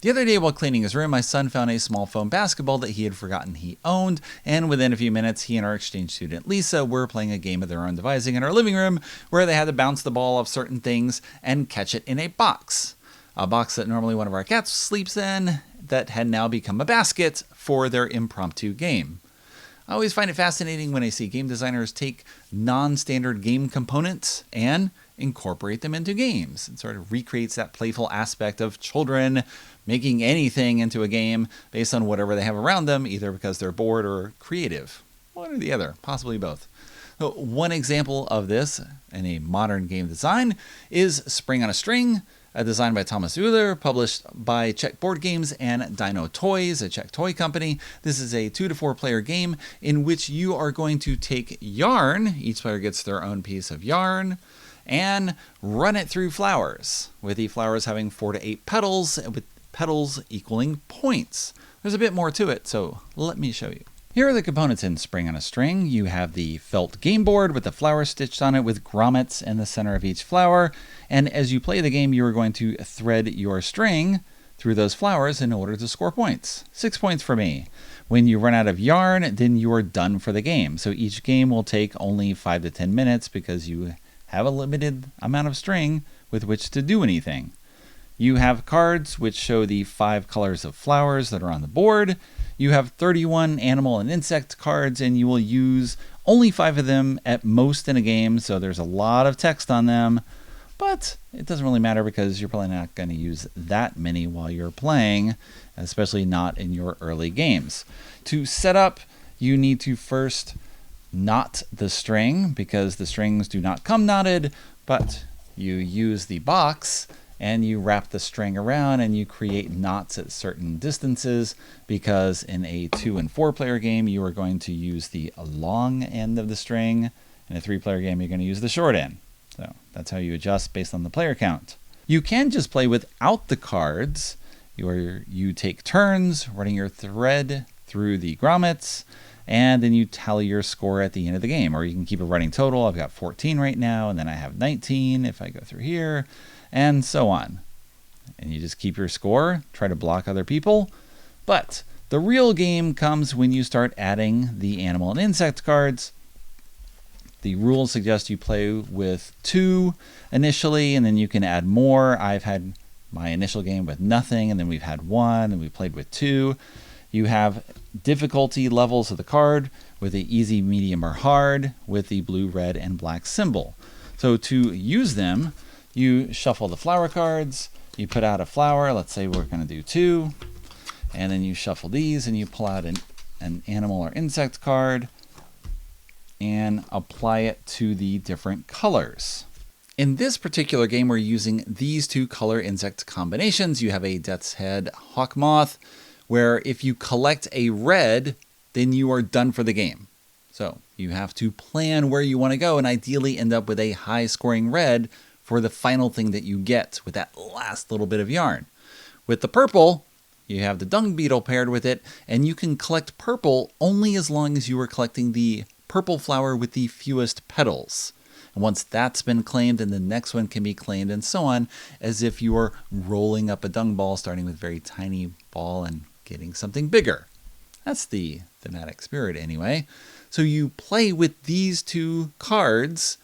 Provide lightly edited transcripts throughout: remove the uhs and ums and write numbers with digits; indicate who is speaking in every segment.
Speaker 1: The other day while cleaning his room, my son found a small foam basketball that he had forgotten he owned, and within a few minutes, he and our exchange student Lisa were playing a game of their own devising in our living room where they had to bounce the ball off certain things and catch it in a box. A box that normally one of our cats sleeps in that had now become a basket for their impromptu game. I always find it fascinating when I see game designers take non-standard game components and incorporate them into games. It sort of recreates that playful aspect of children making anything into a game based on whatever they have around them, either because they're bored or creative. One or the other, possibly both. So one example of this in a modern game design is Spring on a String, a design by Thomas Euler, published by Czech Board Games and Dino Toys, a Czech toy company. This is a 2 to 4 player game in which you are going to take yarn, each player gets their own piece of yarn, and run it through flowers, with the flowers having 4 to 8 petals, with petals equaling points. There's a bit more to it, so let me show you. Here are the components in Spring on a String. You have the felt game board with the flower stitched on it with grommets in the center of each flower. And as you play the game, you are going to thread your string through those flowers in order to score points. 6 points for me. When you run out of yarn, then you are done for the game. So each game will take only 5 to 10 minutes because you have a limited amount of string with which to do anything. You have cards which show the 5 colors of flowers that are on the board. You have 31 animal and insect cards, and you will use only 5 of them at most in a game, so there's a lot of text on them, but it doesn't really matter because you're probably not going to use that many while you're playing, especially not in your early games. To set up, you need to first knot the string because the strings do not come knotted, but you use the box and you wrap the string around and you create knots at certain distances because in a 2 and 4 player game, you are going to use the long end of the string. In a 3 player game, you're going to use the short end. So that's how you adjust based on the player count. You can just play without the cards. You take turns running your thread through the grommets, and then you tally your score at the end of the game. Or you can keep a running total. I've got 14 right now, and then I have 19 if I go through here, and so on. And you just keep your score, try to block other people. But the real game comes when you start adding the animal and insect cards. The rules suggest you play with 2 initially, and then you can add more. I've had my initial game with nothing, and then we've had 1, and we played with 2. You have difficulty levels of the card with the easy, medium, or hard with the blue, red, and black symbol. So to use them, you shuffle the flower cards, you put out a flower, let's say we're going to do 2, and then you shuffle these and you pull out an animal or insect card and apply it to the different colors. In this particular game, we're using these 2 color insect combinations. You have a Death's Head hawk moth, where if you collect a red, then you are done for the game. So you have to plan where you want to go and ideally end up with a high scoring red for the final thing that you get with that last little bit of yarn. With the purple, you have the dung beetle paired with it, and you can collect purple only as long as you are collecting the purple flower with the fewest petals. And once that's been claimed, then the next one can be claimed, and so on, as if you are rolling up a dung ball, starting with a very tiny ball and getting something bigger. That's the thematic spirit anyway. So you play with these 2 cards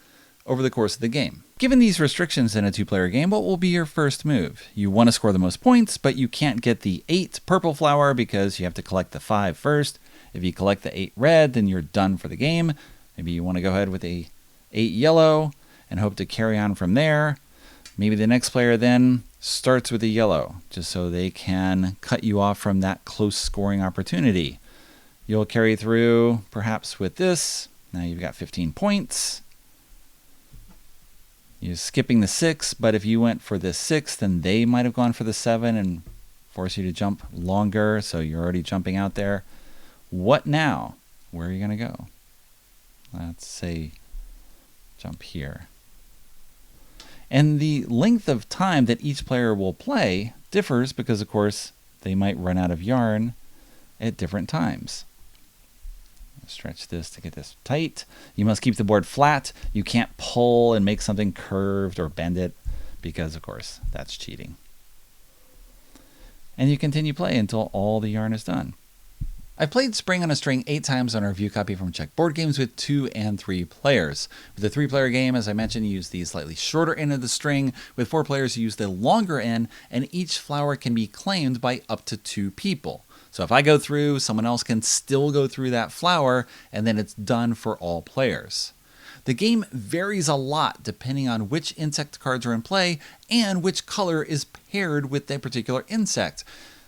Speaker 1: over the course of the game. Given these restrictions in a 2-player game, what will be your first move? You want to score the most points, but you can't get the 8 purple flower because you have to collect the 5 first. If you collect the 8 red, then you're done for the game. Maybe you want to go ahead with a 8 yellow and hope to carry on from there. Maybe the next player then starts with a yellow, just so they can cut you off from that close scoring opportunity. You'll carry through perhaps with this. Now you've got 15 points. You're skipping the 6, but if you went for the 6, then they might have gone for the 7 and force you to jump longer, so you're already jumping out there. What now? Where are you going to go? Let's say jump here. And the length of time that each player will play differs because, of course, they might run out of yarn at different times. Stretch this to get this tight. You must keep the board flat. You can't pull and make something curved or bend it because, of course, that's cheating. and you continue play until all the yarn is done. I played Spring on a String 8 times on a review copy from Czech Board Games with 2 and 3 players. With the 3-player game, as I mentioned, you use the slightly shorter end of the string. With 4 players, you use the longer end, and each flower can be claimed by up to 2 people. So if I go through, someone else can still go through that flower, and then it's done for all players. The game varies a lot depending on which insect cards are in play and which color is paired with a particular insect.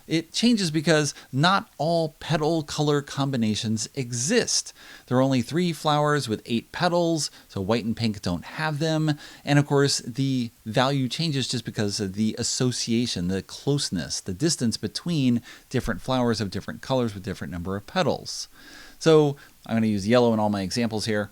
Speaker 1: It changes because not all petal color combinations exist. There are only 3 flowers with 8 petals, so white and pink don't have them. And of course, the value changes just because of the association, the closeness, the distance between different flowers of different colors with different number of petals. So I'm going to use yellow in all my examples here.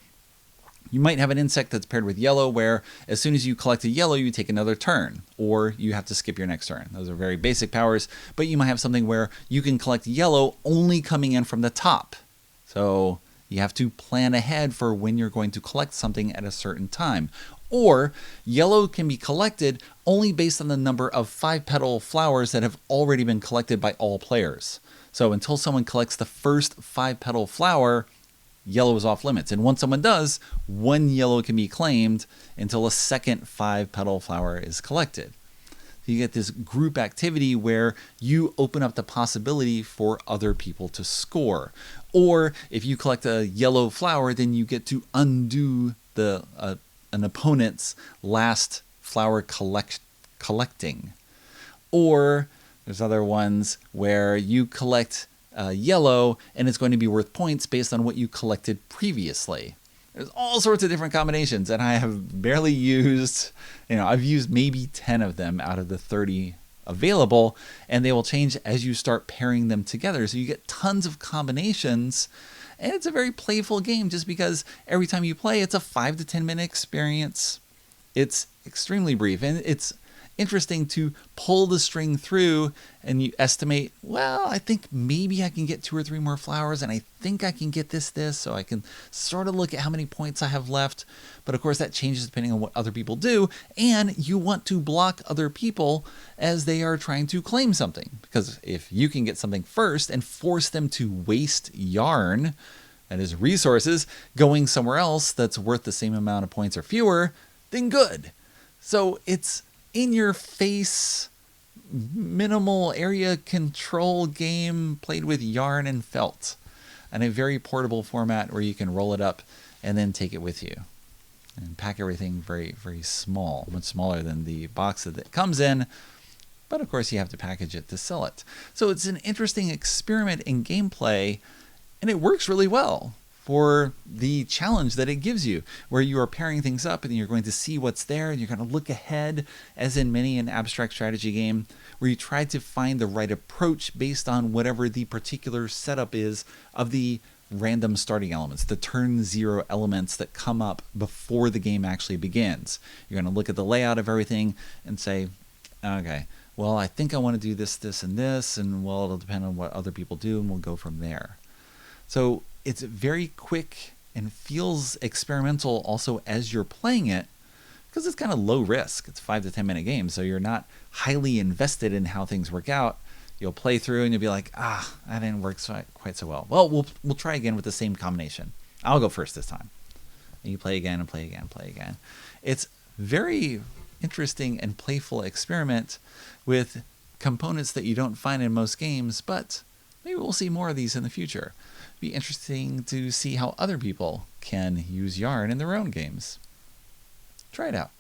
Speaker 1: You might have an insect that's paired with yellow where as soon as you collect a yellow, you take another turn, or you have to skip your next turn. Those are very basic powers, but you might have something where you can collect yellow only coming in from the top. So you have to plan ahead for when you're going to collect something at a certain time. Or yellow can be collected only based on the number of 5-petal flowers that have already been collected by all players. So until someone collects the first 5-petal flower, yellow is off limits. And once someone does, 1 yellow can be claimed until a second 5-petal flower is collected. So you get this group activity where you open up the possibility for other people to score. Or if you collect a yellow flower, then you get to undo an opponent's last flower collecting. Or there's other ones where you collect yellow, and it's going to be worth points based on what you collected previously. There's all sorts of different combinations, and I have barely used, I've used maybe 10 of them out of the 30 available, and they will change as you start pairing them together. So you get tons of combinations, and it's a very playful game just because every time you play, it's a 5 to 10 minute experience. It's extremely brief, and it's interesting to pull the string through and you estimate, well, I think maybe I can get 2 or 3 more flowers, and I think I can get this, so I can sort of look at how many points I have left. But of course that changes depending on what other people do, and you want to block other people as they are trying to claim something, because if you can get something first and force them to waste yarn, that is resources, going somewhere else that's worth the same amount of points or fewer, then good. So it's in your face, minimal area control game played with yarn and felt, and a very portable format where you can roll it up and then take it with you and pack everything very, very small, much smaller than the box that it comes in. But of course you have to package it to sell it. So it's an interesting experiment in gameplay, and it works really well for the challenge that it gives you, where you are pairing things up and you're going to see what's there and you're going to look ahead, as in many an abstract strategy game, where you try to find the right approach based on whatever the particular setup is of the random starting elements, the turn 0 elements that come up before the game actually begins. You're going to look at the layout of everything and say, okay, well, I think I want to do this, this, and this, and well, it'll depend on what other people do, and we'll go from there. So it's very quick and feels experimental also as you're playing it, because it's kind of low risk. It's 5 to 10 minute games, so you're not highly invested in how things work out. You'll play through and you'll be like, that didn't work quite so well. Well, we'll try again with the same combination. I'll go first this time. And you play again and play again and play again. It's very interesting and playful experiment with components that you don't find in most games, but maybe we'll see more of these in the future. It'd be interesting to see how other people can use yarn in their own games. Try it out.